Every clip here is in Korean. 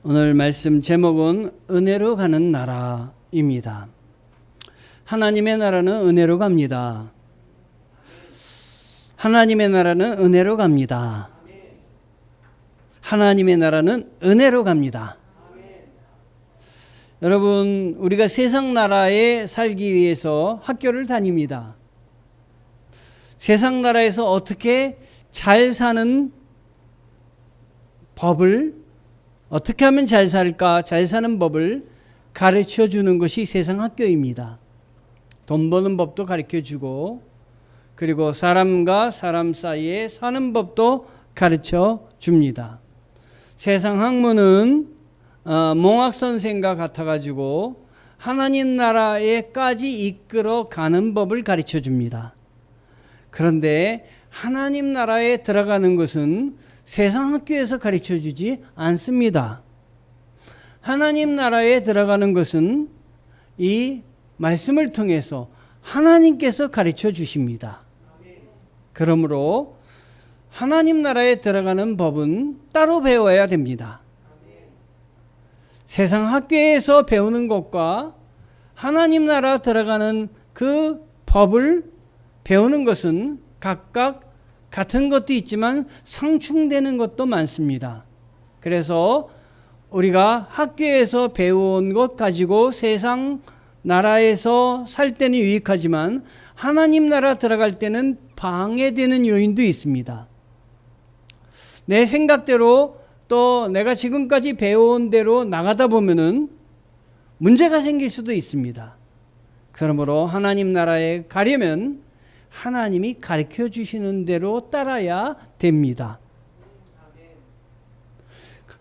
오늘 말씀 제목은 은혜로 가는 나라입니다. 하나님의 나라는 은혜로 갑니다. 하나님의 나라는 은혜로 갑니다. 하나님의 나라는 은혜로 갑니다. 여러분, 우리가 세상 나라에 살기 위해서 학교를 다닙니다. 세상 나라에서 어떻게 잘 사는 법을, 어떻게 하면 잘 살까, 잘 사는 법을 가르쳐 주는 것이 세상 학교입니다. 돈 버는 법도 가르쳐 주고, 그리고 사람과 사람 사이에 사는 법도 가르쳐 줍니다. 세상 학문은 몽학 선생과 같아가지고 하나님 나라에까지 이끌어 가는 법을 가르쳐 줍니다. 그런데 하나님 나라에 들어가는 것은 세상 학교에서 가르쳐 주지 않습니다. 하나님 나라에 들어가는 것은 이 말씀을 통해서 하나님께서 가르쳐 주십니다. 그러므로 하나님 나라에 들어가는 법은 따로 배워야 됩니다. 세상 학교에서 배우는 것과 하나님 나라 들어가는 그 법을 배우는 것은 각각 같은 것도 있지만 상충되는 것도 많습니다. 그래서 우리가 학교에서 배운 것 가지고 세상 나라에서 살 때는 유익하지만 하나님 나라 들어갈 때는 방해되는 요인도 있습니다. 내 생각대로 또 내가 지금까지 배워온 대로 나가다 보면은 문제가 생길 수도 있습니다. 그러므로 하나님 나라에 가려면 하나님이 가르쳐 주시는 대로 따라야 됩니다.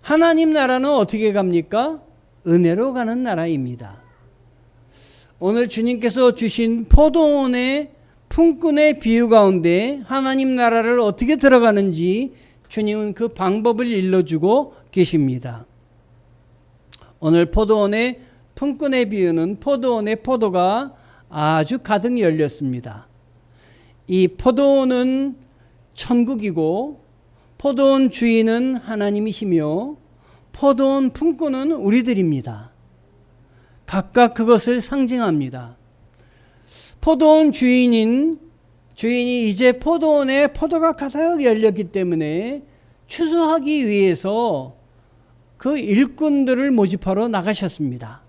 하나님 나라는 어떻게 갑니까? 은혜로 가는 나라입니다. 오늘 주님께서 주신 포도원의 품꾼의 비유 가운데 하나님 나라를 어떻게 들어가는지 주님은 그 방법을 일러주고 계십니다. 오늘 포도원의 품꾼의 비유는 포도원의 포도가 아주 가득 열렸습니다. 이 포도원은 천국이고 포도원 주인은 하나님이시며 포도원 품꾼은 우리들입니다. 각각 그것을 상징합니다. 포도원 주인이 이제 포도원에 포도가 가득 열렸기 때문에 추수하기 위해서 그 일꾼들을 모집하러 나가셨습니다.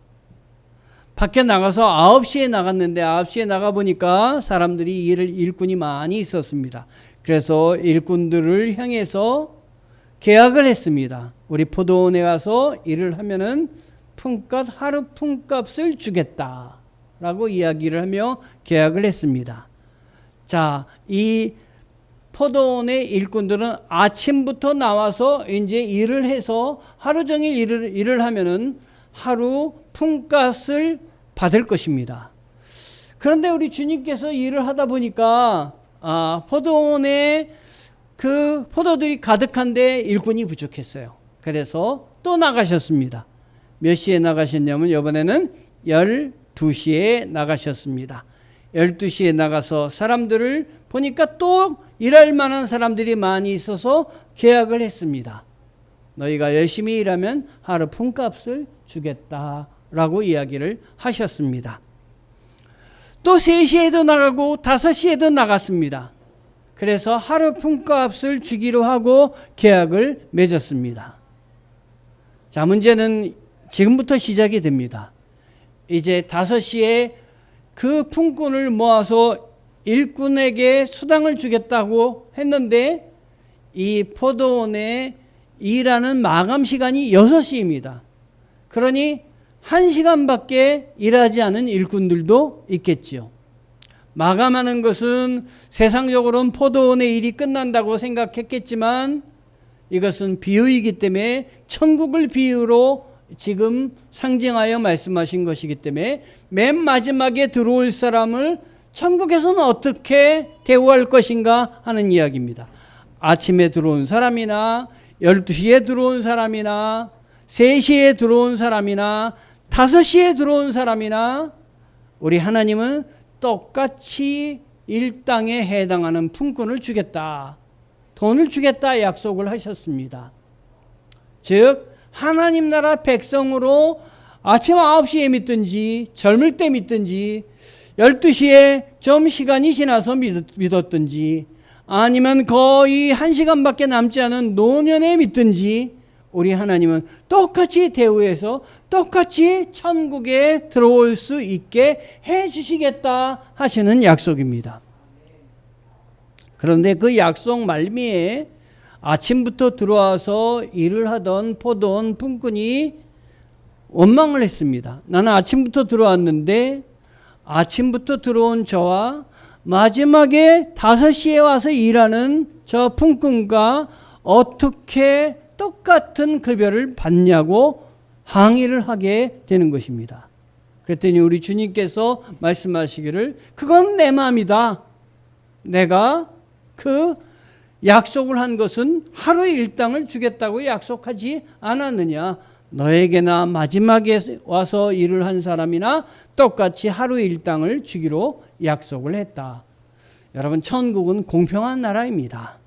밖에 나가서 9시에 나갔는데 9시에 나가보니까 사람들이 일꾼이 많이 있었습니다. 그래서 일꾼들을 향해서 계약을 했습니다. 우리 포도원에 가서 일을 하면은 하루 품값을 주겠다라고 이야기를 하며 계약을 했습니다. 자, 이 포도원의 일꾼들은 아침부터 나와서 이제 일을 해서 하루 종일 일을 하면은 하루 품값을 받을 것입니다. 그런데 우리 주님께서 일을 하다 보니까 포도원에 그 포도들이 가득한데 일꾼이 부족했어요. 그래서 또 나가셨습니다. 몇 시에 나가셨냐면 이번에는 12시에 나가셨습니다. 12시에 나가서 사람들을 보니까 또 일할 만한 사람들이 많이 있어서 계약을 했습니다. 너희가 열심히 일하면 하루 품값을 주겠다라고 이야기를 하셨습니다. 또 3시에도 나가고 5시에도 나갔습니다. 그래서 하루 품값을 주기로 하고 계약을 맺었습니다. 자, 문제는 지금부터 시작이 됩니다. 이제 5시에 그 품꾼을 모아서 일꾼에게 수당을 주겠다고 했는데 이 포도원에 일하는 마감 시간이 6시입니다. 그러니 1시간밖에 일하지 않은 일꾼들도 있겠지요. 마감하는 것은 세상적으로는 포도원의 일이 끝난다고 생각했겠지만 이것은 비유이기 때문에 천국을 비유로 지금 상징하여 말씀하신 것이기 때문에 맨 마지막에 들어올 사람을 천국에서는 어떻게 대우할 것인가 하는 이야기입니다. 아침에 들어온 사람이나 12시에 들어온 사람이나 3시에 들어온 사람이나 5시에 들어온 사람이나 우리 하나님은 똑같이 일당에 해당하는 품꾼을 주겠다, 돈을 주겠다 약속을 하셨습니다. 즉 하나님 나라 백성으로 아침 9시에 믿든지 젊을 때 믿든지 12시에 좀 시간이 지나서 믿었든지 아니면 거의 1시간밖에 남지 않은 노년에 믿든지 우리 하나님은 똑같이 대우해서 똑같이 천국에 들어올 수 있게 해 주시겠다 하시는 약속입니다. 그런데 그 약속 말미에 아침부터 들어와서 일을 하던 포도원 품꾼이 원망을 했습니다. 나는 아침부터 들어왔는데 아침부터 들어온 저와 마지막에 5시에 와서 일하는 저 품꾼과 어떻게 똑같은 급여를 받냐고 항의를 하게 되는 것입니다. 그랬더니 우리 주님께서 말씀하시기를 그건 내 마음이다. 내가 그 약속을 한 것은 하루 일당을 주겠다고 약속하지 않았느냐. 너에게나 마지막에 와서 일을 한 사람이나 똑같이 하루 일당을 주기로 약속을 했다. 여러분, 천국은 공평한 나라입니다.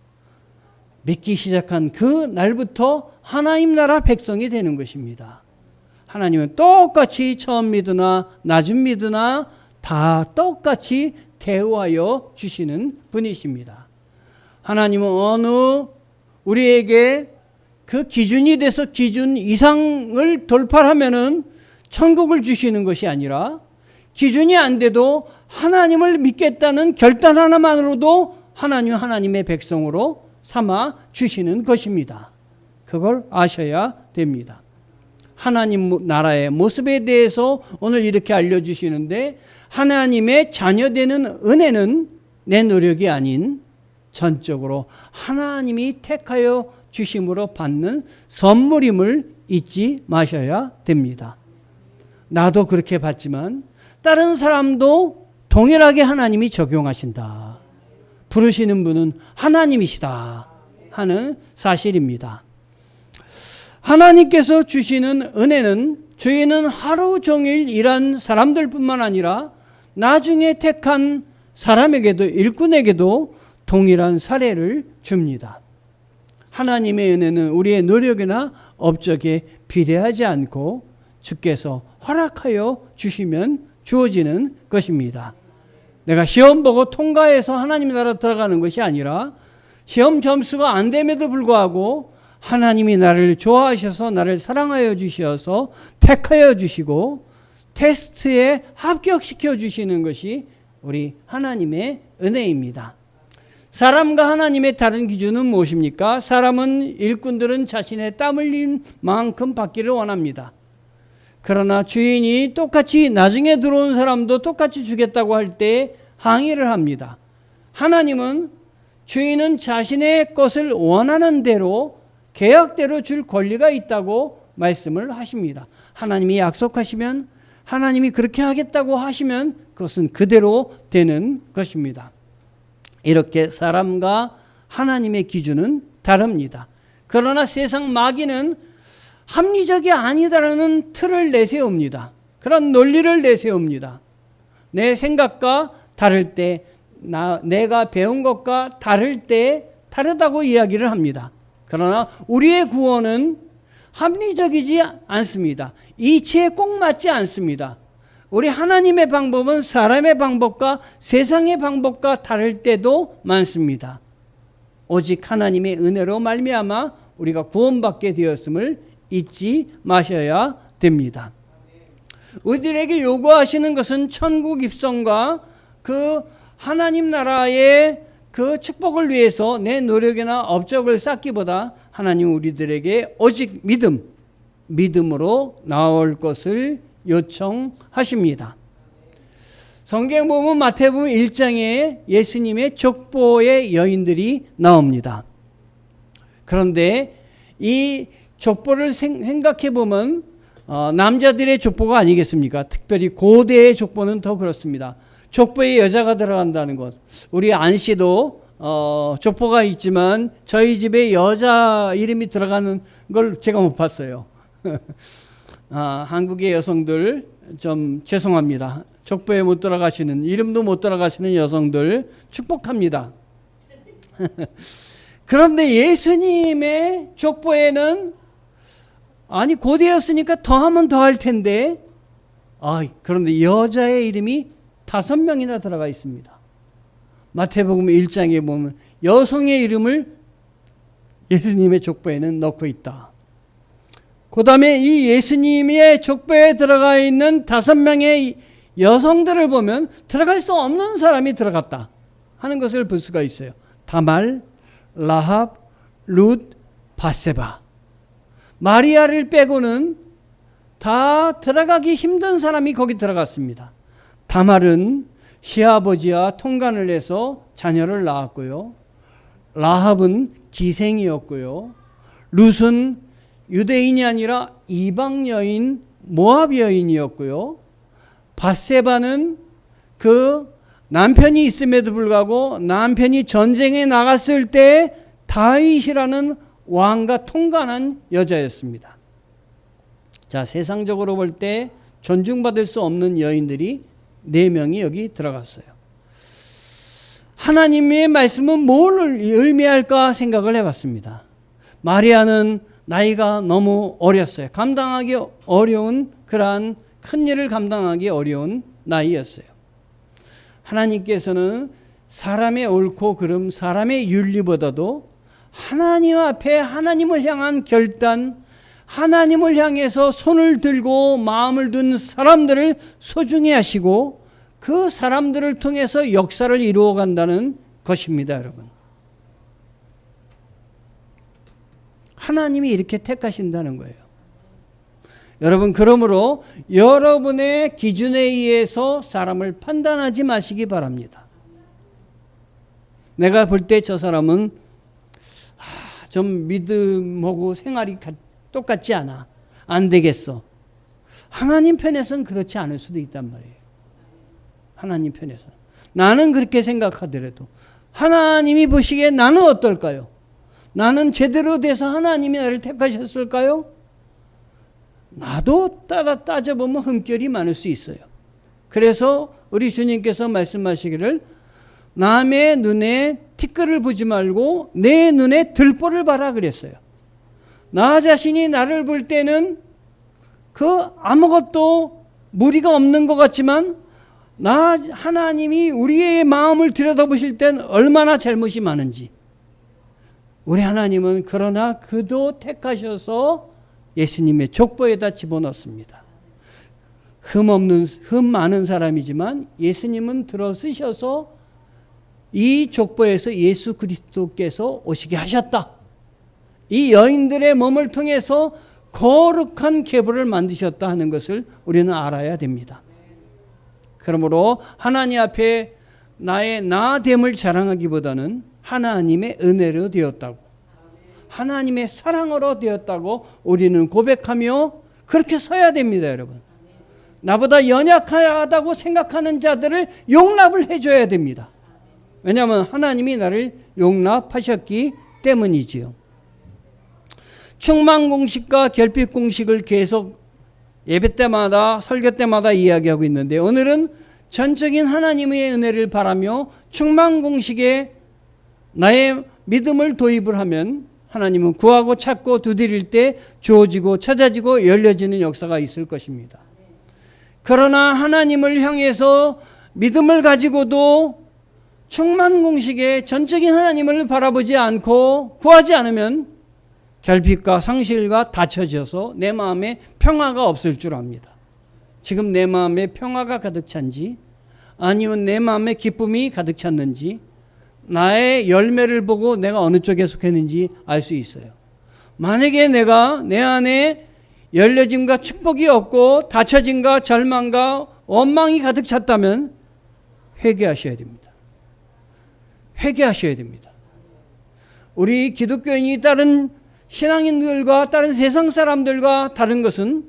믿기 시작한 그 날부터 하나님 나라 백성이 되는 것입니다. 하나님은 똑같이 처음 믿으나 낮은 믿으나 다 똑같이 대우하여 주시는 분이십니다. 하나님은 어느 우리에게 그 기준이 돼서 기준 이상을 돌파하면은 천국을 주시는 것이 아니라 기준이 안 돼도 하나님을 믿겠다는 결단 하나만으로도 하나님의 백성으로 삼아 주시는 것입니다. 그걸 아셔야 됩니다. 하나님 나라의 모습에 대해서 오늘 이렇게 알려주시는데 하나님의 자녀되는 은혜는 내 노력이 아닌 전적으로 하나님이 택하여 주심으로 받는 선물임을 잊지 마셔야 됩니다. 나도 그렇게 받지만 다른 사람도 동일하게 하나님이 적용하신다. 부르시는 분은 하나님이시다 하는 사실입니다. 하나님께서 주시는 은혜는 저희는 하루 종일 일한 사람들뿐만 아니라 나중에 택한 사람에게도 일꾼에게도 동일한 사례를 줍니다. 하나님의 은혜는 우리의 노력이나 업적에 비례하지 않고 주께서 허락하여 주시면 주어지는 것입니다. 내가 시험 보고 통과해서 하나님 나라 들어가는 것이 아니라 시험 점수가 안 됨에도 불구하고 하나님이 나를 좋아하셔서 나를 사랑하여 주셔서 택하여 주시고 테스트에 합격시켜 주시는 것이 우리 하나님의 은혜입니다. 사람과 하나님의 다른 기준은 무엇입니까? 사람은 일꾼들은 자신의 땀 흘린 만큼 받기를 원합니다. 그러나 주인이 똑같이 나중에 들어온 사람도 똑같이 주겠다고 할 때 항의를 합니다. 하나님은 주인은 자신의 것을 원하는 대로 계약대로 줄 권리가 있다고 말씀을 하십니다. 하나님이 약속하시면 하나님이 그렇게 하겠다고 하시면 그것은 그대로 되는 것입니다. 이렇게 사람과 하나님의 기준은 다릅니다. 그러나 세상 마귀는 합리적이 아니다라는 틀을 내세웁니다. 그런 논리를 내세웁니다. 내 생각과 다를 때, 내가 배운 것과 다를 때 다르다고 이야기를 합니다. 그러나 우리의 구원은 합리적이지 않습니다. 이치에 꼭 맞지 않습니다. 우리 하나님의 방법은 사람의 방법과 세상의 방법과 다를 때도 많습니다. 오직 하나님의 은혜로 말미암아 우리가 구원받게 되었음을 잊지 마셔야 됩니다. 우리들에게 요구하시는 것은 천국 입성과 그 하나님 나라의 그 축복을 위해서 내 노력이나 업적을 쌓기보다 하나님 우리들에게 오직 믿음으로 나올 것을 요청하십니다. 성경 보면 마태복음 1장에 예수님의 족보의 여인들이 나옵니다. 그런데 이 족보를 생각해 보면 남자들의 족보가 아니겠습니까? 특별히 고대의 족보는 더 그렇습니다. 족보에 여자가 들어간다는 것. 우리 안 씨도 족보가 있지만 저희 집에 여자 이름이 들어가는 걸 제가 못 봤어요. 한국의 여성들 좀 죄송합니다. 족보에 못 들어가시는, 이름도 못 들어가시는 여성들 축복합니다. 그런데 예수님의 족보에는 아니 고대였으니까 더하면 더할 텐데 그런데 여자의 이름이 5명이나 들어가 있습니다. 마태복음 1장에 보면 여성의 이름을 예수님의 족보에는 넣고 있다. 그 다음에 이 예수님의 족보에 들어가 있는 5명의 여성들을 보면 들어갈 수 없는 사람이 들어갔다 하는 것을 볼 수가 있어요. 다말, 라합, 룻, 바세바. 마리아를 빼고는 다 들어가기 힘든 사람이 거기 들어갔습니다. 다말은 시아버지와 통간을 해서 자녀를 낳았고요. 라합은 기생이었고요. 룻은 유대인이 아니라 이방 여인, 모압 여인이었고요. 바세바는 그 남편이 있음에도 불구하고 남편이 전쟁에 나갔을 때 다윗이라는 왕과 통간한 여자였습니다. 자, 세상적으로 볼 때 존중받을 수 없는 여인들이 4명이 여기 들어갔어요. 하나님의 말씀은 뭘 의미할까 생각을 해봤습니다. 마리아는 나이가 너무 어렸어요. 감당하기 어려운 그러한 큰 일을 감당하기 어려운 나이였어요. 하나님께서는 사람의 옳고 그름, 사람의 윤리보다도 하나님 앞에 하나님을 향한 결단, 하나님을 향해서 손을 들고 마음을 둔 사람들을 소중히 하시고 그 사람들을 통해서 역사를 이루어 간다는 것입니다, 여러분. 하나님이 이렇게 택하신다는 거예요. 여러분, 그러므로 여러분의 기준에 의해서 사람을 판단하지 마시기 바랍니다. 내가 볼 때 저 사람은 좀 믿음하고 생활이 똑같지 않아. 안 되겠어. 하나님 편에서는 그렇지 않을 수도 있단 말이에요. 하나님 편에서는. 나는 그렇게 생각하더라도 하나님이 보시기에 나는 어떨까요? 나는 제대로 돼서 하나님이 나를 택하셨을까요? 나도 따져보면 흠결이 많을 수 있어요. 그래서 우리 주님께서 말씀하시기를 남의 눈에 티끌을 보지 말고 내 눈에 들보를 봐라 그랬어요. 나 자신이 나를 볼 때는 아무것도 무리가 없는 것 같지만 하나님이 우리의 마음을 들여다보실 땐 얼마나 잘못이 많은지. 우리 하나님은 그러나 그도 택하셔서 예수님의 족보에다 집어넣습니다. 흠 많은 사람이지만 예수님은 들어쓰셔서 이 족보에서 예수 그리스도께서 오시게 하셨다. 이 여인들의 몸을 통해서 거룩한 계보를 만드셨다 하는 것을 우리는 알아야 됩니다. 그러므로 하나님 앞에 나의 나됨을 자랑하기보다는 하나님의 은혜로 되었다고, 하나님의 사랑으로 되었다고 우리는 고백하며 그렇게 서야 됩니다, 여러분. 나보다 연약하다고 생각하는 자들을 용납을 해줘야 됩니다. 왜냐하면 하나님이 나를 용납하셨기 때문이지요. 충만공식과 결핍공식을 계속 예배 때마다 설교 때마다 이야기하고 있는데 오늘은 전적인 하나님의 은혜를 바라며 충만공식에 나의 믿음을 도입을 하면 하나님은 구하고 찾고 두드릴 때 주어지고 찾아지고 열려지는 역사가 있을 것입니다. 그러나 하나님을 향해서 믿음을 가지고도 충만공식에 전적인 하나님을 바라보지 않고 구하지 않으면 결핍과 상실과 닫혀져서 내 마음에 평화가 없을 줄 압니다. 지금 내 마음에 평화가 가득 찬지 아니면 내 마음에 기쁨이 가득 찼는지 나의 열매를 보고 내가 어느 쪽에 속했는지 알 수 있어요. 만약에 내가 내 안에 열려짐과 축복이 없고 닫혀짐과 절망과 원망이 가득 찼다면 회개하셔야 됩니다. 회개하셔야 됩니다. 우리 기독교인이 다른 신앙인들과 다른 세상 사람들과 다른 것은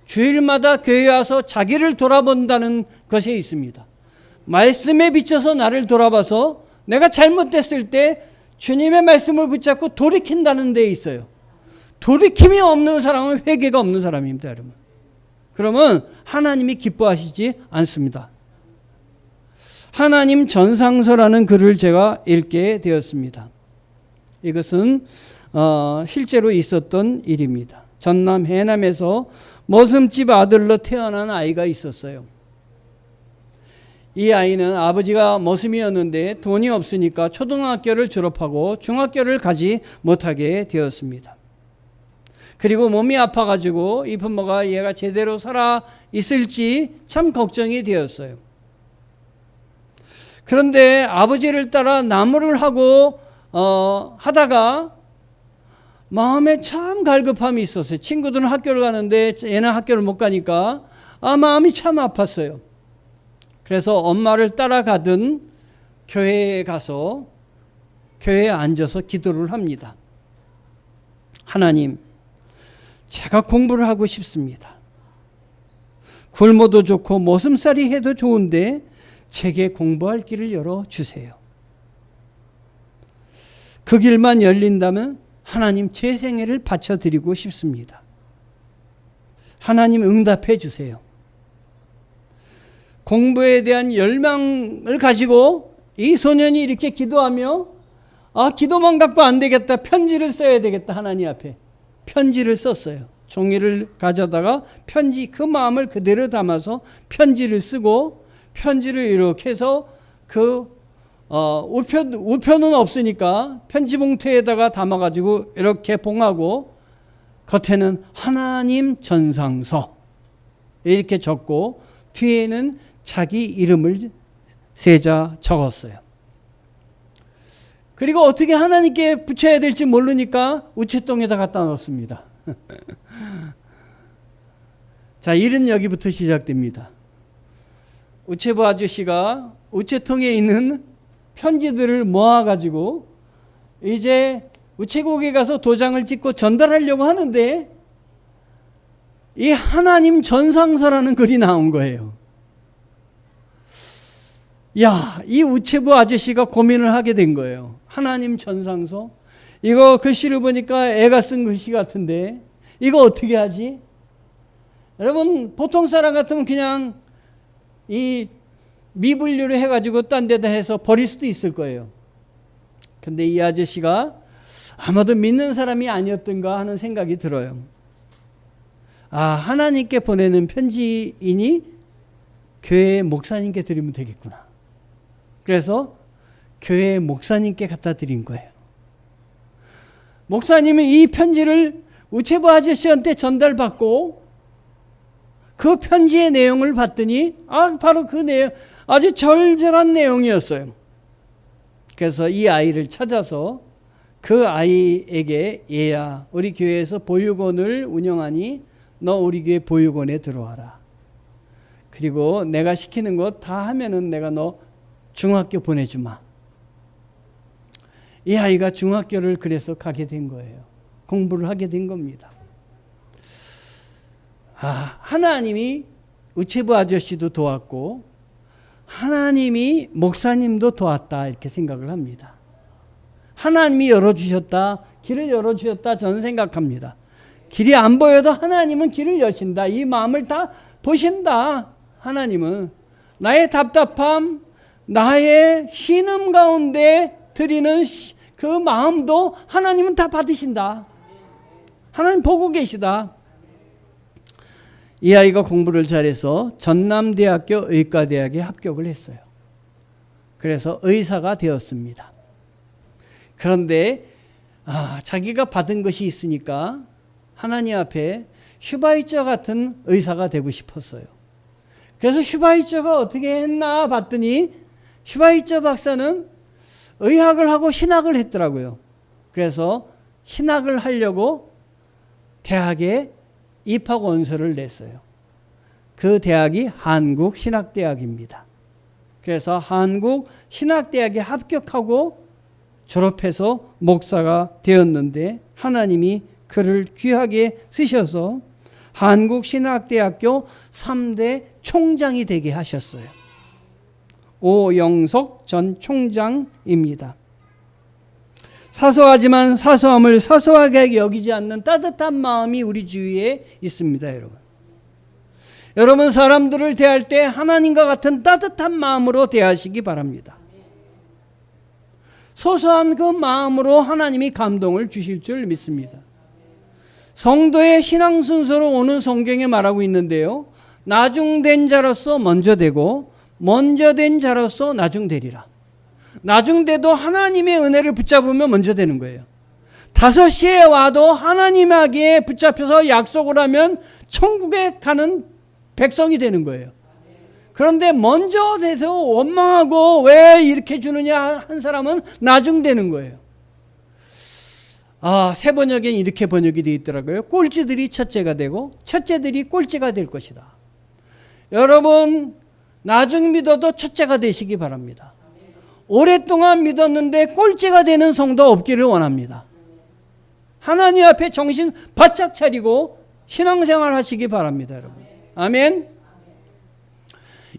주일마다 교회에 와서 자기를 돌아본다는 것에 있습니다. 말씀에 비춰서 나를 돌아봐서 내가 잘못됐을 때 주님의 말씀을 붙잡고 돌이킨다는 데 있어요. 돌이킴이 없는 사람은 회개가 없는 사람입니다, 여러분. 그러면 하나님이 기뻐하시지 않습니다. 하나님 전상서라는 글을 제가 읽게 되었습니다. 이것은 실제로 있었던 일입니다. 전남 해남에서 머슴집 아들로 태어난 아이가 있었어요. 이 아이는 아버지가 머슴이었는데 돈이 없으니까 초등학교를 졸업하고 중학교를 가지 못하게 되었습니다. 그리고 몸이 아파가지고 이 부모가 얘가 제대로 살아 있을지 참 걱정이 되었어요. 그런데 아버지를 따라 나무를 하고 하다가 마음에 참 갈급함이 있었어요. 친구들은 학교를 가는데 얘는 학교를 못 가니까 마음이 참 아팠어요. 그래서 엄마를 따라가든 교회에 가서 교회에 앉아서 기도를 합니다. 하나님, 제가 공부를 하고 싶습니다. 굶어도 좋고 머슴살이 해도 좋은데 제게 공부할 길을 열어주세요. 그 길만 열린다면 하나님 제 생애를 바쳐드리고 싶습니다. 하나님 응답해 주세요. 공부에 대한 열망을 가지고 이 소년이 이렇게 기도하며 기도만 갖고 안 되겠다. 편지를 써야 되겠다. 하나님 앞에. 편지를 썼어요. 종이를 가져다가 편지, 그 마음을 그대로 담아서 편지를 쓰고 편지를 이렇게 해서 우표는 없으니까 편지 봉투에다가 담아가지고 이렇게 봉하고 겉에는 하나님 전상서 이렇게 적고 뒤에는 자기 이름을 세자 적었어요. 그리고 어떻게 하나님께 붙여야 될지 모르니까 우체통에다 갖다 넣습니다. 자, 일은 여기부터 시작됩니다. 우체부 아저씨가 우체통에 있는 편지들을 모아가지고 이제 우체국에 가서 도장을 찍고 전달하려고 하는데 이 하나님 전상서라는 글이 나온 거예요. 야, 이 우체부 아저씨가 고민을 하게 된 거예요. 하나님 전상서? 이거 글씨를 보니까 애가 쓴 글씨 같은데 이거 어떻게 하지? 여러분, 보통 사람 같으면 그냥 이 미분류를 해가지고 딴 데다 해서 버릴 수도 있을 거예요. 근데 이 아저씨가 아마도 믿는 사람이 아니었던가 하는 생각이 들어요. 하나님께 보내는 편지이니 교회 목사님께 드리면 되겠구나. 그래서 교회 목사님께 갖다 드린 거예요. 목사님은 이 편지를 우체부 아저씨한테 전달받고 그 편지의 내용을 봤더니 바로 그 내용, 아주 절절한 내용이었어요. 그래서 이 아이를 찾아서 그 아이에게 얘야, 우리 교회에서 보육원을 운영하니 너 우리 교회 보육원에 들어와라. 그리고 내가 시키는 것 다 하면은 내가 너 중학교 보내주마. 이 아이가 중학교를 그래서 가게 된 거예요. 공부를 하게 된 겁니다. 하나님이 우체부 아저씨도 도왔고 하나님이 목사님도 도왔다 이렇게 생각을 합니다. 하나님이 열어주셨다, 길을 열어주셨다 저는 생각합니다. 길이 안 보여도 하나님은 길을 여신다. 이 마음을 다 보신다. 하나님은 나의 답답함, 나의 신음 가운데 드리는 그 마음도 하나님은 다 받으신다. 하나님 보고 계시다. 이 아이가 공부를 잘해서 전남대학교 의과대학에 합격을 했어요. 그래서 의사가 되었습니다. 그런데 자기가 받은 것이 있으니까 하나님 앞에 슈바이처 같은 의사가 되고 싶었어요. 그래서 슈바이처가 어떻게 했나 봤더니 슈바이처 박사는 의학을 하고 신학을 했더라고요. 그래서 신학을 하려고 대학에 입학 원서를 냈어요. 그 대학이 한국신학대학입니다. 그래서 한국신학대학에 합격하고 졸업해서 목사가 되었는데 하나님이 그를 귀하게 쓰셔서 한국신학대학교 3대 총장이 되게 하셨어요. 오영석 전 총장입니다. 사소하지만 사소함을 사소하게 여기지 않는 따뜻한 마음이 우리 주위에 있습니다, 여러분. 여러분, 사람들을 대할 때 하나님과 같은 따뜻한 마음으로 대하시기 바랍니다. 소소한 그 마음으로 하나님이 감동을 주실 줄 믿습니다. 성도의 신앙 순서로 오는 성경에 말하고 있는데요. 나중된 자로서 먼저 되고 먼저 된 자로서 나중되리라. 나중돼도 하나님의 은혜를 붙잡으면 먼저 되는 거예요. 5시에 와도 하나님에게 붙잡혀서 약속을 하면 천국에 가는 백성이 되는 거예요. 그런데 먼저 돼서 원망하고 왜 이렇게 주느냐 한 사람은 나중되는 거예요. 새 번역엔 이렇게 번역이 되어 있더라고요. 꼴찌들이 첫째가 되고 첫째들이 꼴찌가 될 것이다. 여러분, 나중 믿어도 첫째가 되시기 바랍니다. 오랫동안 믿었는데 꼴찌가 되는 성도 없기를 원합니다. 하나님 앞에 정신 바짝 차리고 신앙생활 하시기 바랍니다, 여러분. 아멘.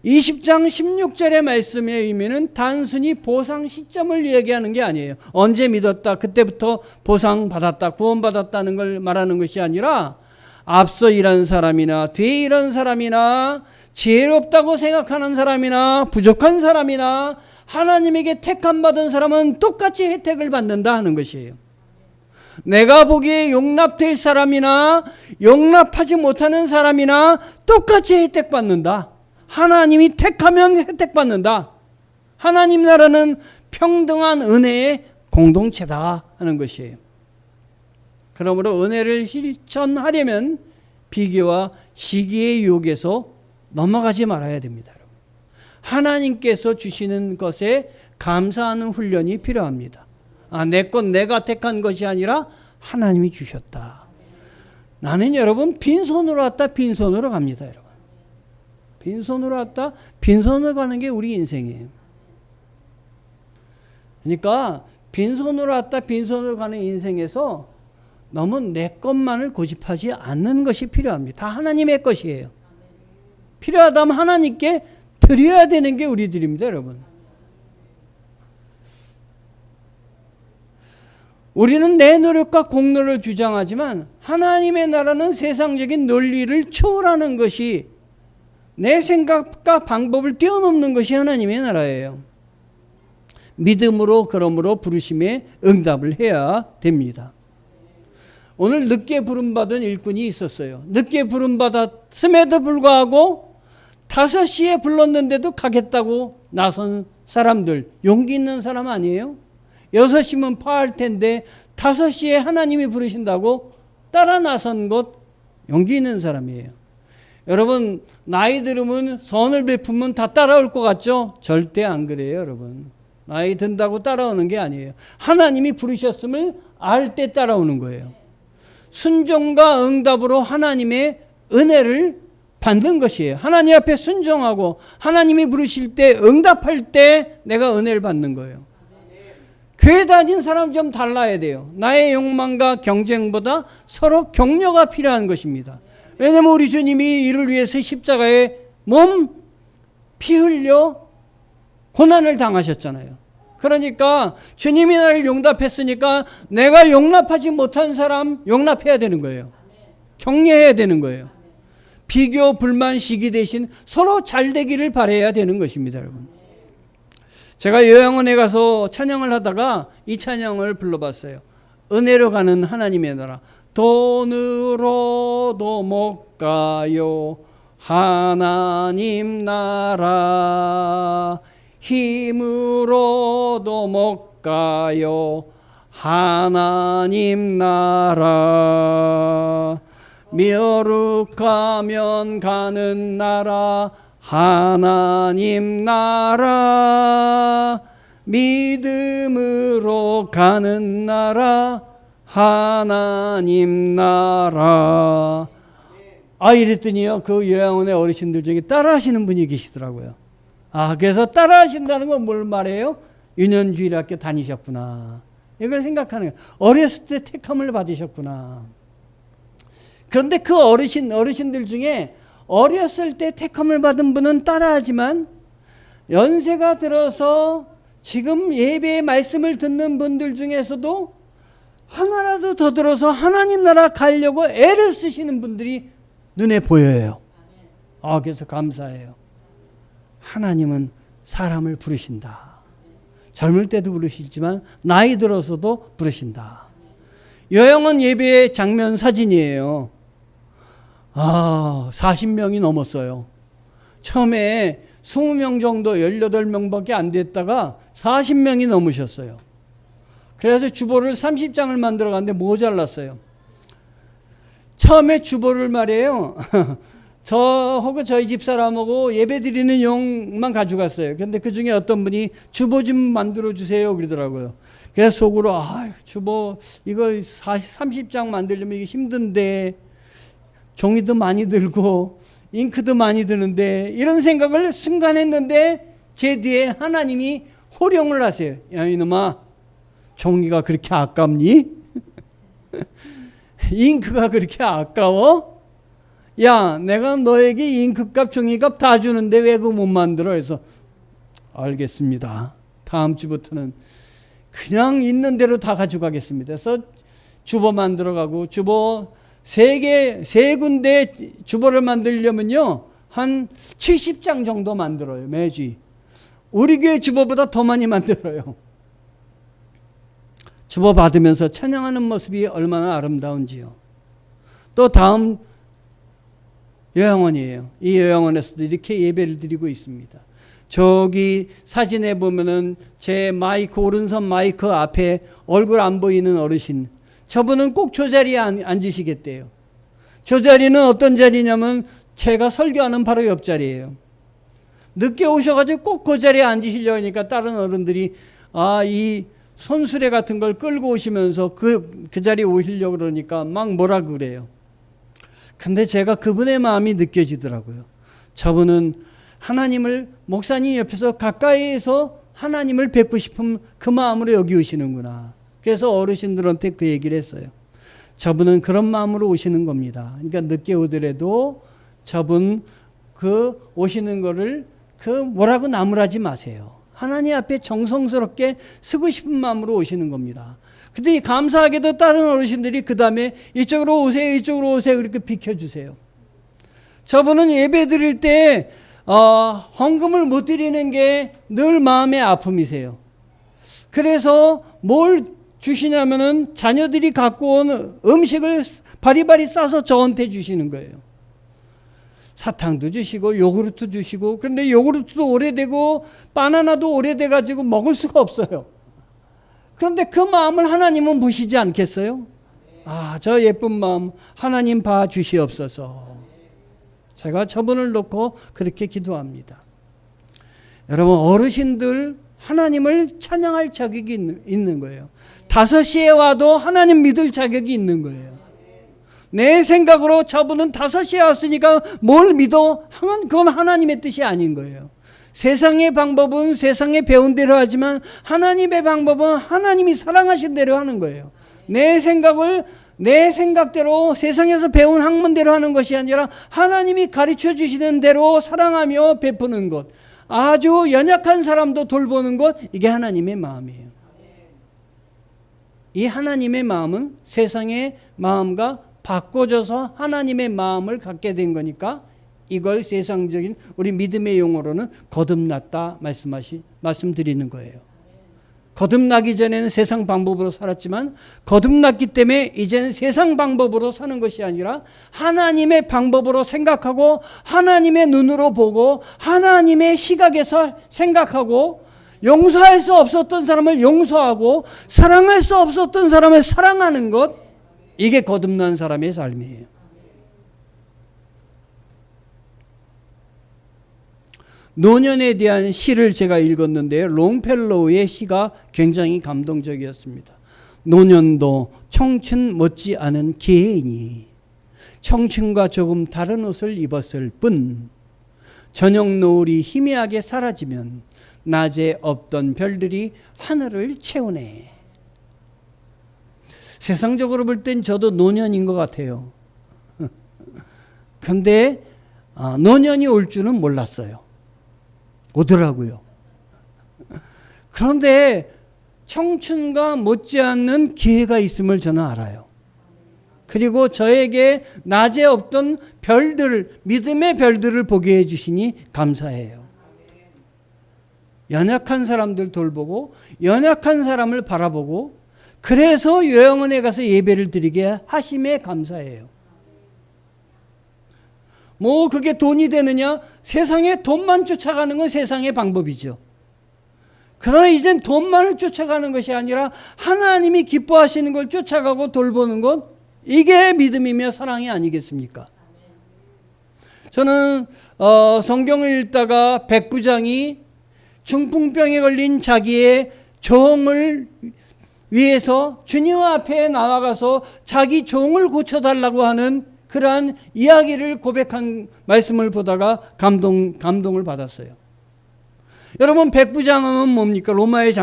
20장 16절의 말씀의 의미는 단순히 보상 시점을 얘기하는 게 아니에요. 언제 믿었다, 그때부터 보상 받았다, 구원 받았다는 걸 말하는 것이 아니라 앞서 일한 사람이나 뒤에 일한 사람이나 지혜롭다고 생각하는 사람이나 부족한 사람이나 하나님에게 택함 받은 사람은 똑같이 혜택을 받는다 하는 것이에요. 내가 보기에 용납될 사람이나 용납하지 못하는 사람이나 똑같이 혜택 받는다. 하나님이 택하면 혜택 받는다. 하나님 나라는 평등한 은혜의 공동체다 하는 것이에요. 그러므로 은혜를 실천하려면 비교와 시기의 유혹에서 넘어가지 말아야 됩니다. 하나님께서 주시는 것에 감사하는 훈련이 필요합니다. 내 것 내가 택한 것이 아니라 하나님이 주셨다. 나는 여러분 빈손으로 왔다 빈손으로 갑니다. 여러분 빈손으로 왔다 빈손으로 가는 게 우리 인생이에요. 그러니까 빈손으로 왔다 빈손으로 가는 인생에서 너무 내 것만을 고집하지 않는 것이 필요합니다. 다 하나님의 것이에요. 필요하다면 하나님께 드려야 되는 게 우리들입니다, 여러분. 우리는 내 노력과 공로를 주장하지만 하나님의 나라는 세상적인 논리를 초월하는 것이, 내 생각과 방법을 뛰어넘는 것이 하나님의 나라예요. 믿음으로 그러므로 부르심에 응답을 해야 됩니다. 오늘 늦게 부름받은 일꾼이 있었어요. 늦게 부름받았음에도 불구하고 5시에 불렀는데도 가겠다고 나선 사람들, 용기 있는 사람 아니에요? 6시면 파할 텐데 5시에 하나님이 부르신다고 따라 나선 것 용기 있는 사람이에요. 여러분, 나이 들으면 선을 베푸면 다 따라올 것 같죠? 절대 안 그래요, 여러분. 나이 든다고 따라오는 게 아니에요. 하나님이 부르셨음을 알 때 따라오는 거예요. 순종과 응답으로 하나님의 은혜를 받는 것이에요. 하나님 앞에 순종하고 하나님이 부르실 때 응답할 때 내가 은혜를 받는 거예요. 교회 다닌 사람 좀 달라야 돼요. 나의 욕망과 경쟁보다 서로 격려가 필요한 것입니다. 왜냐하면 우리 주님이 이를 위해서 십자가에 몸 피 흘려 고난을 당하셨잖아요. 그러니까 주님이 나를 용납했으니까 내가 용납하지 못한 사람 용납해야 되는 거예요. 격려해야 되는 거예요. 비교, 불만, 시기 대신 서로 잘 되기를 바라야 되는 것입니다, 여러분. 제가 요양원에 가서 찬양을 하다가 이 찬양을 불러봤어요. 은혜로 가는 하나님의 나라. 돈으로도 못 가요 하나님 나라. 힘으로도 못 가요 하나님 나라. 멸룩하면 가는 나라 하나님 나라. 믿음으로 가는 나라 하나님 나라. 이랬더니요, 그 요양원의 어르신들 중에 따라하시는 분이 계시더라고요. 그래서 따라하신다는 건 뭘 말해요? 유년주일학교 다니셨구나, 이걸 생각하는 거예요. 어렸을 때 택함을 받으셨구나. 그런데 그 어르신들 중에 어렸을 때 택함을 받은 분은 따라하지만 연세가 들어서 지금 예배의 말씀을 듣는 분들 중에서도 하나라도 더 들어서 하나님 나라 가려고 애를 쓰시는 분들이 눈에 보여요. 그래서 감사해요. 하나님은 사람을 부르신다. 젊을 때도 부르시지만 나이 들어서도 부르신다. 요양원 예배 장면 사진이에요. 40명이 넘었어요. 처음에 20명 정도 18명밖에 안 됐다가 40명이 넘으셨어요. 그래서 주보를 30장을 만들어 갔는데 모자랐어요. 처음에 주보를 말이에요. 저하고 저희 집사람하고 예배 드리는 용만 가져갔어요. 근데 그 중에 어떤 분이 주보 좀 만들어 주세요 그러더라고요. 그래서 속으로 주보 이거 30장 만들려면 이게 힘든데 종이도 많이 들고 잉크도 많이 드는데 이런 생각을 순간 했는데 제 뒤에 하나님이 호령을 하세요. 야 이놈아, 종이가 그렇게 아깝니? 잉크가 그렇게 아까워? 야, 내가 너에게 잉크값 종이값 다 주는데 왜 그거 못 만들어? 해서 알겠습니다. 다음 주부터는 그냥 있는 대로 다 가져가겠습니다. 그래서 주보 만들어가고 주보 세 군데 주보를 만들려면요 한 70장 정도 만들어요. 매주 우리 교회 주보보다 더 많이 만들어요. 주보 받으면서 찬양하는 모습이 얼마나 아름다운지요. 또 다음 요양원이에요. 이 요양원에서도 이렇게 예배를 드리고 있습니다. 저기 사진에 보면은 제 마이크 오른손 마이크 앞에 얼굴 안 보이는 어르신, 저분은 꼭 저 자리에 앉으시겠대요. 저 자리는 어떤 자리냐면 제가 설교하는 바로 옆자리예요. 늦게 오셔가지고 꼭 그 자리에 앉으시려고 하니까 다른 어른들이 이 손수레 같은 걸 끌고 오시면서 그 자리에 오시려고 그러니까 막 뭐라 그래요. 근데 제가 그분의 마음이 느껴지더라고요. 저분은 하나님을 목사님 옆에서 가까이에서 하나님을 뵙고 싶은 그 마음으로 여기 오시는구나. 그래서 어르신들한테 그 얘기를 했어요. 저분은 그런 마음으로 오시는 겁니다. 그러니까 늦게 오더라도 저분 그 오시는 거를 뭐라고 나무라지 마세요. 하나님 앞에 정성스럽게 쓰고 싶은 마음으로 오시는 겁니다. 근데 감사하게도 다른 어르신들이 그 다음에 이쪽으로 오세요, 이쪽으로 오세요 이렇게 비켜주세요. 저분은 예배 드릴 때 헌금을 못 드리는 게 늘 마음의 아픔이세요. 그래서 뭘 주시냐면은 자녀들이 갖고 온 음식을 바리바리 싸서 저한테 주시는 거예요. 사탕도 주시고 요구르트 주시고, 그런데 요구르트도 오래되고 바나나도 오래돼가지고 먹을 수가 없어요. 그런데 그 마음을 하나님은 보시지 않겠어요? 저 예쁜 마음 하나님 봐주시옵소서. 제가 저분을 놓고 그렇게 기도합니다. 여러분, 어르신들 하나님을 찬양할 자격이 있는 거예요. 5시에 와도 하나님 믿을 자격이 있는 거예요. 내 생각으로 저분은 5시에 왔으니까 뭘 믿어? 그건 하나님의 뜻이 아닌 거예요. 세상의 방법은 세상에 배운 대로 하지만 하나님의 방법은 하나님이 사랑하신 대로 하는 거예요. 내 생각대로 세상에서 배운 학문대로 하는 것이 아니라 하나님이 가르쳐 주시는 대로 사랑하며 베푸는 것, 아주 연약한 사람도 돌보는 것, 이게 하나님의 마음이에요. 이 하나님의 마음은 세상의 마음과 바꿔줘서 하나님의 마음을 갖게 된 거니까 이걸 세상적인 우리 믿음의 용어로는 거듭났다 말씀드리는 거예요. 거듭나기 전에는 세상 방법으로 살았지만 거듭났기 때문에 이제는 세상 방법으로 사는 것이 아니라 하나님의 방법으로 생각하고 하나님의 눈으로 보고 하나님의 시각에서 생각하고 용서할 수 없었던 사람을 용서하고 사랑할 수 없었던 사람을 사랑하는 것, 이게 거듭난 사람의 삶이에요. 노년에 대한 시를 제가 읽었는데요. 롱펠로우의 시가 굉장히 감동적이었습니다. 노년도 청춘 못지 않은 기해이니 청춘과 조금 다른 옷을 입었을 뿐 저녁 노을이 희미하게 사라지면 낮에 없던 별들이 하늘을 채우네. 세상적으로 볼 땐 저도 노년인 것 같아요. 그런데 노년이 올 줄은 몰랐어요. 오더라고요. 그런데 청춘과 못지않는 기회가 있음을 저는 알아요. 그리고 저에게 낮에 없던 별들, 믿음의 별들을 보게 해주시니 감사해요. 연약한 사람들 돌보고 연약한 사람을 바라보고 그래서 요양원에 가서 예배를 드리게 하심에 감사해요. 뭐 그게 돈이 되느냐? 세상에 돈만 쫓아가는 건 세상의 방법이죠. 그러나 이젠 돈만을 쫓아가는 것이 아니라 하나님이 기뻐하시는 걸 쫓아가고 돌보는 것, 이게 믿음이며 사랑이 아니겠습니까? 저는 성경을 읽다가 백부장이 중풍병에 걸린 자기의 종을 위해서 주님 앞에 나아가서 자기 종을 고쳐달라고 하는 그러한 이야기를 고백한 말씀을 보다가 감동을 받았어요. 여러분, 백부장은 뭡니까? 로마의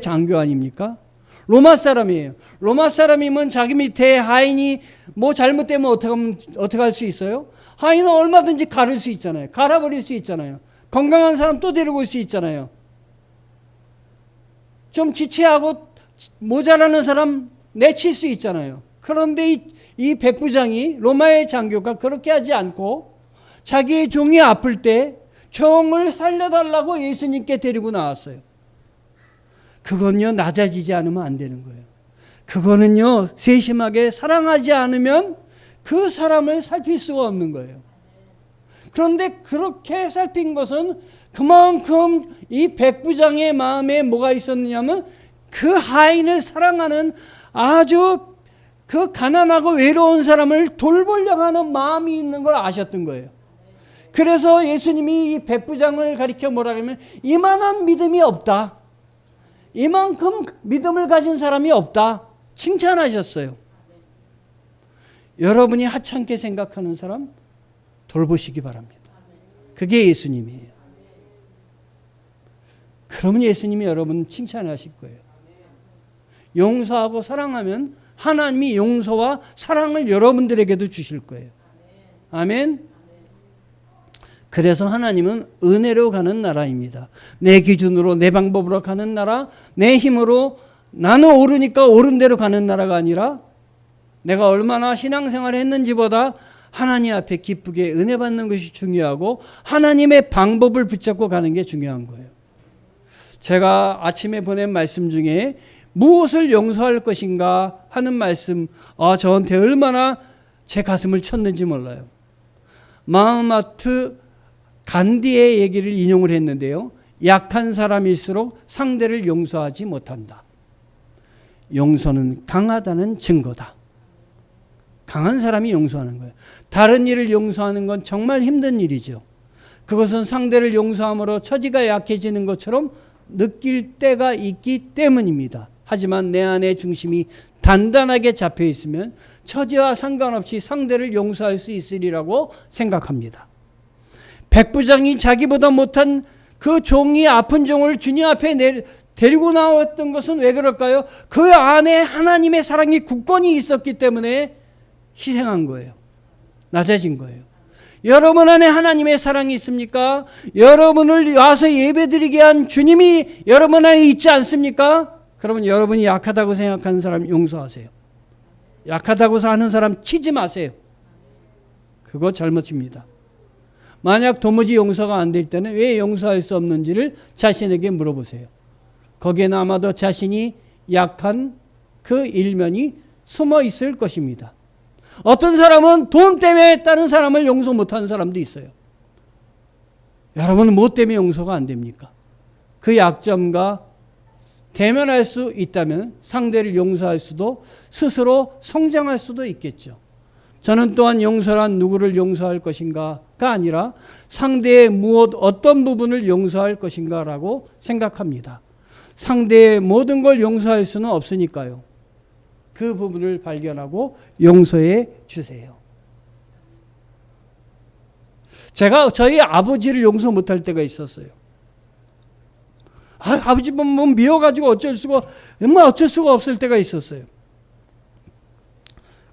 장교 아닙니까? 로마 사람이에요. 로마 사람이면 자기 밑에 하인이 뭐 잘못되면 어떻게 할 수 있어요? 하인은 얼마든지 가를 수 있잖아요. 갈아버릴 수 있잖아요. 건강한 사람 또 데리고 올 수 있잖아요. 좀 지체하고 모자라는 사람 내칠 수 있잖아요. 그런데 이 백부장이, 로마의 장교가 그렇게 하지 않고 자기의 종이 아플 때 종을 살려달라고 예수님께 데리고 나왔어요. 그건요, 낮아지지 않으면 안 되는 거예요. 그거는요, 세심하게 사랑하지 않으면 그 사람을 살필 수가 없는 거예요. 그런데 그렇게 살핀 것은 그만큼 이 백부장의 마음에 뭐가 있었느냐면 그 하인을 사랑하는 아주 그 가난하고 외로운 사람을 돌보려고 하는 마음이 있는 걸 아셨던 거예요. 그래서 예수님이 이 백부장을 가리켜 뭐라 하면 이만한 믿음이 없다. 이만큼 믿음을 가진 사람이 없다. 칭찬하셨어요. 여러분이 하찮게 생각하는 사람 돌보시기 바랍니다. 그게 예수님이에요. 그러면 예수님이 여러분 칭찬하실 거예요. 용서하고 사랑하면 하나님이 용서와 사랑을 여러분들에게도 주실 거예요. 아멘. 그래서 하나님은 은혜로 가는 나라입니다. 내 기준으로 내 방법으로 가는 나라, 내 힘으로 나는 옳으니까 옳은 대로 가는 나라가 아니라 내가 얼마나 신앙생활을 했는지보다 하나님 앞에 기쁘게 은혜 받는 것이 중요하고 하나님의 방법을 붙잡고 가는 게 중요한 거예요. 제가 아침에 보낸 말씀 중에 무엇을 용서할 것인가 하는 말씀, 저한테 얼마나 제 가슴을 쳤는지 몰라요. 마하마트 간디의 얘기를 인용을 했는데요. 약한 사람일수록 상대를 용서하지 못한다. 용서는 강하다는 증거다. 강한 사람이 용서하는 거예요. 다른 일을 용서하는 건 정말 힘든 일이죠. 그것은 상대를 용서함으로 처지가 약해지는 것처럼 느낄 때가 있기 때문입니다. 하지만 내 안의 중심이 단단하게 잡혀 있으면 처지와 상관없이 상대를 용서할 수 있으리라고 생각합니다. 백부장이 자기보다 못한 그 종이 아픈 종을 주님 앞에 데리고 나왔던 것은 왜 그럴까요? 그 안에 하나님의 사랑이 굳건히 있었기 때문에 희생한 거예요. 낮아진 거예요. 여러분 안에 하나님의 사랑이 있습니까? 여러분을 와서 예배드리게 한 주님이 여러분 안에 있지 않습니까? 그러면 여러분이 약하다고 생각하는 사람 용서하세요. 약하다고 하는 사람 치지 마세요. 그거 잘못입니다. 만약 도무지 용서가 안 될 때는 왜 용서할 수 없는지를 자신에게 물어보세요. 거기에는 아마도 자신이 약한 그 일면이 숨어 있을 것입니다. 어떤 사람은 돈 때문에 다른 사람을 용서 못하는 사람도 있어요. 여러분은 뭐 때문에 용서가 안 됩니까? 그 약점과 대면할 수 있다면 상대를 용서할 수도 스스로 성장할 수도 있겠죠. 저는 또한 용서란 누구를 용서할 것인가가 아니라 상대의 어떤 부분을 용서할 것인가라고 생각합니다. 상대의 모든 걸 용서할 수는 없으니까요. 그 부분을 발견하고 용서해 주세요. 제가 저희 아버지를 용서 못할 때가 있었어요. 아버지 보면 미워가지고 어쩔 수가 없을 때가 있었어요.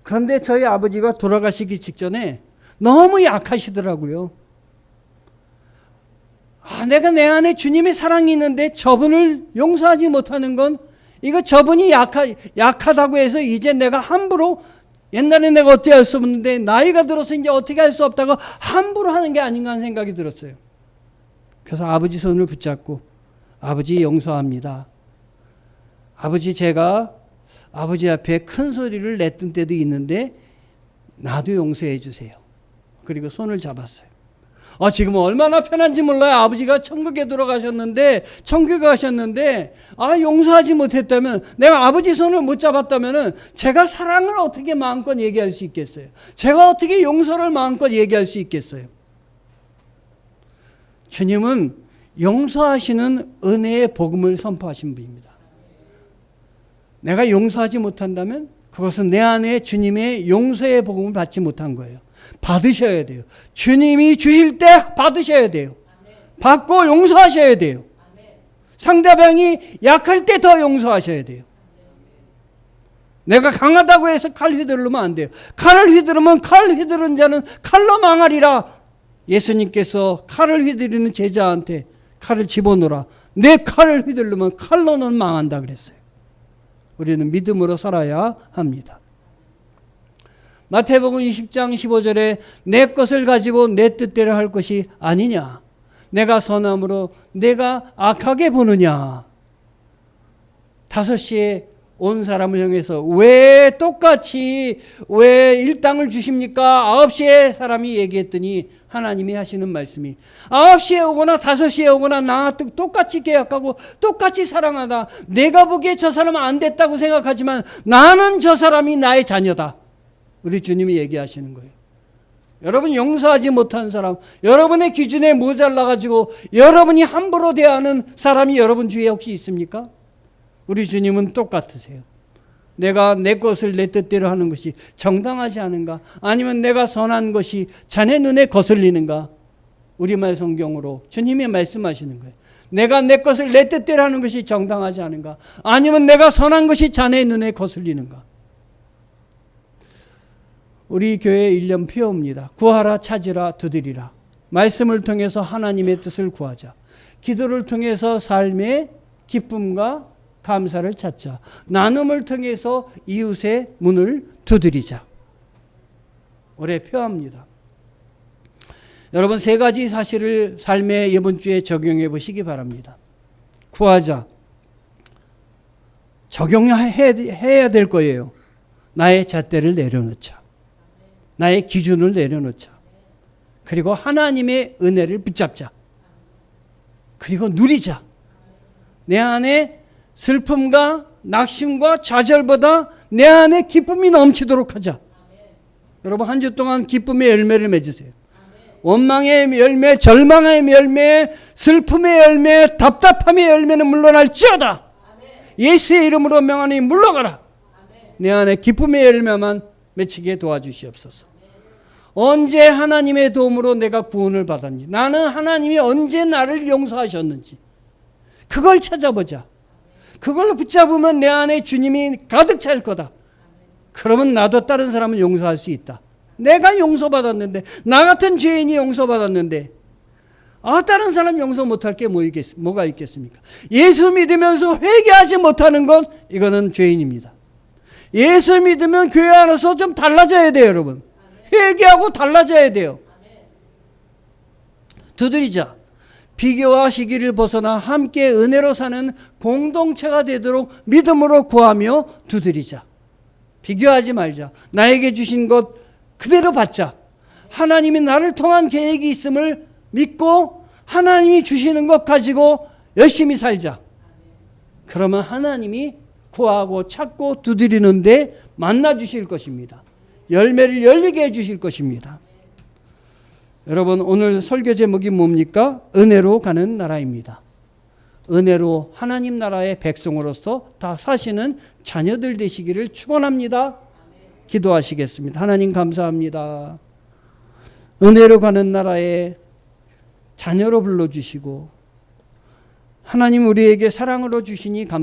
그런데 저희 아버지가 돌아가시기 직전에 너무 약하시더라고요. 내가 내 안에 주님의 사랑이 있는데 저분을 용서하지 못하는 건 이거 저분이 약하다고 해서 이제 내가 함부로 옛날에 내가 어떻게 할 수 없는데 나이가 들어서 이제 어떻게 할 수 없다고 함부로 하는 게 아닌가 하는 생각이 들었어요. 그래서 아버지 손을 붙잡고 아버지 용서합니다. 아버지 제가 아버지 앞에 큰 소리를 냈던 때도 있는데 나도 용서해 주세요. 그리고 손을 잡았어요. 지금 얼마나 편한지 몰라요. 아버지가 천국에 들어가셨는데, 천국에 가셨는데, 용서하지 못했다면, 내가 아버지 손을 못 잡았다면, 제가 사랑을 어떻게 마음껏 얘기할 수 있겠어요? 제가 어떻게 용서를 마음껏 얘기할 수 있겠어요? 주님은 용서하시는 은혜의 복음을 선포하신 분입니다. 내가 용서하지 못한다면, 그것은 내 안에 주님의 용서의 복음을 받지 못한 거예요. 받으셔야 돼요. 주님이 주실 때 받으셔야 돼요. 받고 용서하셔야 돼요. 상대방이 약할 때 더 용서하셔야 돼요. 내가 강하다고 해서 칼 휘두르면 안 돼요. 칼을 휘두르면 칼 휘두른 자는 칼로 망하리라. 예수님께서 칼을 휘두르는 제자한테 칼을 집어넣으라. 내 칼을 휘두르면 칼로는 망한다 그랬어요. 우리는 믿음으로 살아야 합니다. 마태복음 20장 15절에 내 것을 가지고 내 뜻대로 할 것이 아니냐. 내가 선함으로 내가 악하게 보느냐. 5시에 온 사람을 향해서 왜 똑같이 왜 일당을 주십니까? 9시에 사람이 얘기했더니 하나님이 하시는 말씀이 9시에 오거나 5시에 오거나 나와 똑같이 계약하고 똑같이 사랑하다. 내가 보기에 저 사람은 안 됐다고 생각하지만 나는 저 사람이 나의 자녀다. 우리 주님이 얘기하시는 거예요. 여러분 용서하지 못한 사람, 여러분의 기준에 모자라가지고 여러분이 함부로 대하는 사람이 여러분 주위에 혹시 있습니까? 우리 주님은 똑같으세요. 내가 내 것을 내 뜻대로 하는 것이 정당하지 않은가? 아니면 내가 선한 것이 자네 눈에 거슬리는가? 우리말 성경으로 주님이 말씀하시는 거예요. 내가 내 것을 내 뜻대로 하는 것이 정당하지 않은가? 아니면 내가 선한 것이 자네 눈에 거슬리는가? 우리 교회의 일념 표어입니다. 구하라, 찾으라, 두드리라. 말씀을 통해서 하나님의 뜻을 구하자. 기도를 통해서 삶의 기쁨과 감사를 찾자. 나눔을 통해서 이웃의 문을 두드리자. 올해 표합니다. 여러분 3가지 사실을 삶의 이번 주에 적용해 보시기 바랍니다. 구하자. 적용해야 될 거예요. 나의 잣대를 내려놓자. 나의 기준을 내려놓자. 그리고 하나님의 은혜를 붙잡자. 그리고 누리자. 내 안에 슬픔과 낙심과 좌절보다 내 안에 기쁨이 넘치도록 하자. 여러분 한 주 동안 기쁨의 열매를 맺으세요. 원망의 열매, 절망의 열매, 슬픔의 열매, 답답함의 열매는 물러날지어다. 예수의 이름으로 명하니 물러가라. 내 안에 기쁨의 열매만 맺히게 도와주시옵소서. 언제 하나님의 도움으로 내가 구원을 받았는지, 나는 하나님이 언제 나를 용서하셨는지 그걸 찾아보자. 그걸 붙잡으면 내 안에 주님이 가득 찰 거다. 그러면 나도 다른 사람을 용서할 수 있다. 내가 용서받았는데, 나 같은 죄인이 용서받았는데 다른 사람 용서 못할 게 뭐가 있겠습니까? 예수 믿으면서 회개하지 못하는 건 이거는 죄인입니다. 예수 믿으면 교회 안에서 좀 달라져야 돼요, 여러분. 회개하고 달라져야 돼요. 두드리자. 비교와 시기를 벗어나 함께 은혜로 사는 공동체가 되도록 믿음으로 구하며 두드리자. 비교하지 말자. 나에게 주신 것 그대로 받자. 하나님이 나를 통한 계획이 있음을 믿고 하나님이 주시는 것 가지고 열심히 살자. 그러면 하나님이 구하고 찾고 두드리는데 만나 주실 것입니다. 열매를 열리게 해 주실 것입니다. 여러분 오늘 설교 제목이 뭡니까? 은혜로 가는 나라입니다. 은혜로 하나님 나라의 백성으로서 다 사시는 자녀들 되시기를 축원합니다. 기도하시겠습니다. 하나님 감사합니다. 은혜로 가는 나라의 자녀로 불러주시고 하나님 우리에게 사랑으로 주시니 감사합니다.